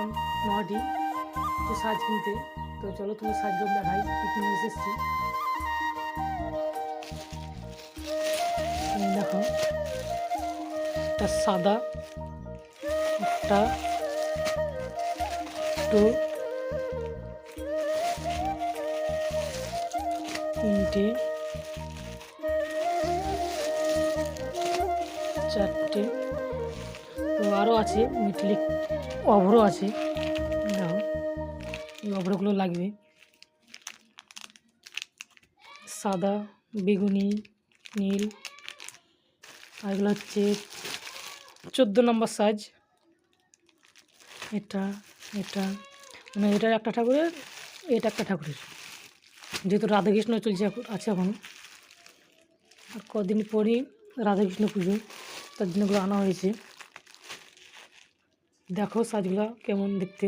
এসেছিলাম নহাটি কিছু সাজ কিনতে। তো চলো তুমি সাজগুলো দেখাই কী কিনে এসেছি। দেখো, একটা সাদা, একটা দুটো, তিনটে, চারটে, তো আরও আছে মেটালিক অভ্র আছে। দেখো এই অভ্রগুলো লাগবে, সাদা, বেগুনি, নীল। আর এগুলো হচ্ছে 14 নম্বর সাইজ। এটা এটা মানে এটা একটা ঠাকুরের, এটা একটা ঠাকুরের, যেহেতু রাধাকৃষ্ণ চলছে আছে এখন, আর কদিন পরই রাধাকৃষ্ণ পুজো, তার জন্য এগুলো আনা হয়েছে। দেখো সাজগুলো কেমন দেখতে।